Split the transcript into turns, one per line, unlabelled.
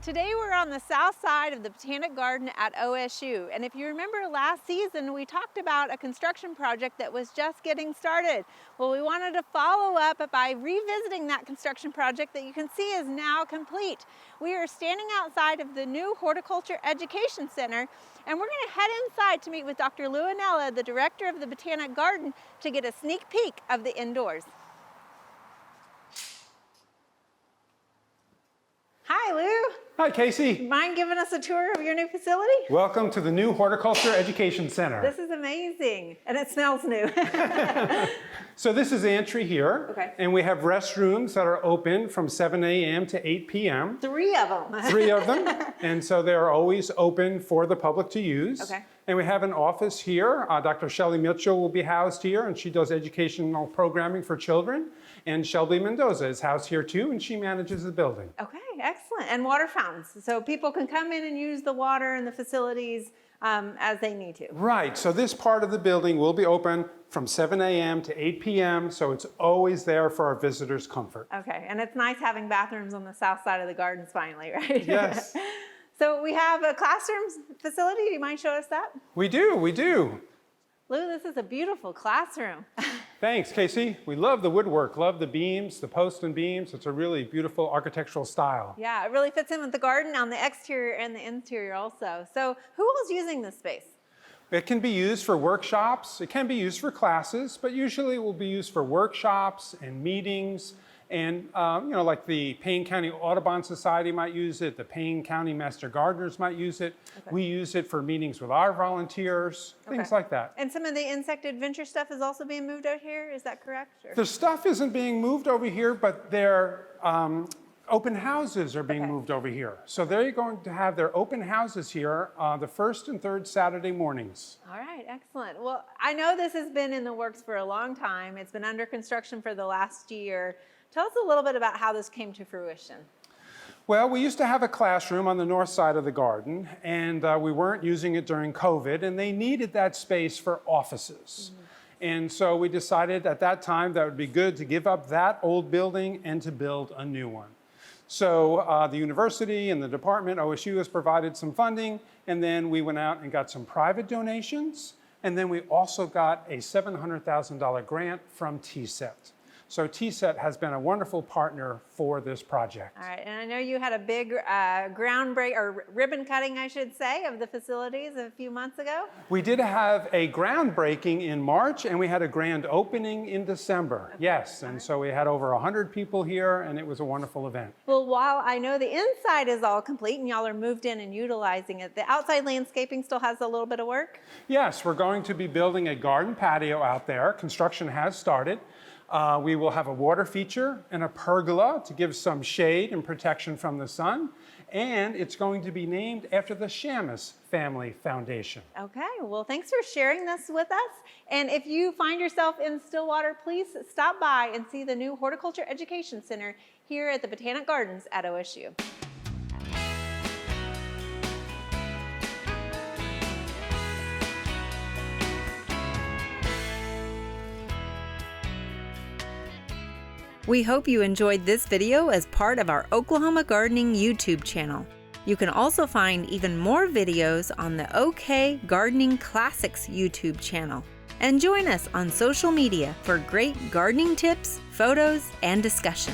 Today we're on the south side of the Botanic Garden at OSU, and if you remember last season we talked about a construction project that was just getting started. Well, we wanted to follow up by revisiting that construction project that you can see is now complete. We are standing outside of the new Horticulture Education Center, and we're going to head inside to meet with Dr. Anella, the director of the Botanic Garden, to get a sneak peek of the indoors. Hi, Lou.
Hi, Casey.
Mind giving us a tour of your new facility?
Welcome to the new Horticulture Education Center.
This is amazing, and it smells new.
So this is the entry here,
Okay.
and we have restrooms that are open from 7 a.m. to 8 p.m.
3 of them.
3 of them, and so they're always open for the public to use.
Okay.
And we have an office here. Dr. Shelly Mitchell will be housed here, and she does educational programming for children. And Shelby Mendoza is housed here too, and she manages the building.
Okay, excellent. And water fountains, so people can come in and use the water and the facilities as they need to.
Right, so this part of the building will be open from 7 a.m. to 8 p.m., so it's always there for our visitors' comfort.
Okay, and it's nice having bathrooms on the south side of the gardens finally, right?
Yes.
So we have a classroom facility. Do you mind showing us that?
We do.
Lou, this is a beautiful classroom.
Thanks, Casey. We love the woodwork, love the beams, the posts and beams. It's a really beautiful architectural style.
Yeah, it really fits in with the garden on the exterior and the interior also. So who else is using this space?
It can be used for workshops. It can be used for classes, but usually it will be used for workshops and meetings. And, like the Payne County Audubon Society might use it. The Payne County Master Gardeners might use it. Okay. We use it for meetings with our volunteers, things like that.
And some of the insect adventure stuff is also being moved out here, is that correct? Or?
The stuff isn't being moved over here, but their open houses are being moved over here. So they're going to have their open houses here the first and third Saturday mornings.
All right, excellent. Well, I know this has been in the works for a long time. It's been under construction for the last year. Tell us a little bit about how this came to fruition.
Well, we used to have a classroom on the north side of the garden, and we weren't using it during COVID, and they needed that space for offices. And so we decided at that time that it would be good to give up that old building and to build a new one. So the university and the department, OSU, has provided some funding, and then we went out and got some private donations, and then we also got a $700,000 grant from TSET. So TSET has been a wonderful partner for this project.
All right, and I know you had a big groundbreak, or ribbon cutting, I should say, of the facilities a few months ago.
We did have a groundbreaking in March, and we had a grand opening in December. Okay. Yes, and so we had over 100 people here, and it was a wonderful event.
Well, while I know the inside is all complete and y'all are moved in and utilizing it, the outside landscaping still has a little bit of work?
Yes, we're going to be building a garden patio out there. Construction has started. We will have a water feature and a pergola to give some shade and protection from the sun. And it's going to be named after the Shamus Family Foundation.
Okay, well, thanks for sharing this with us. And if you find yourself in Stillwater, please stop by and see the new Horticulture Education Center here at the Botanic Gardens at OSU. We hope you enjoyed this video as part of our Oklahoma Gardening YouTube channel. You can also find even more videos on the OK Gardening Classics YouTube channel. And join us on social media for great gardening tips, photos, and discussion.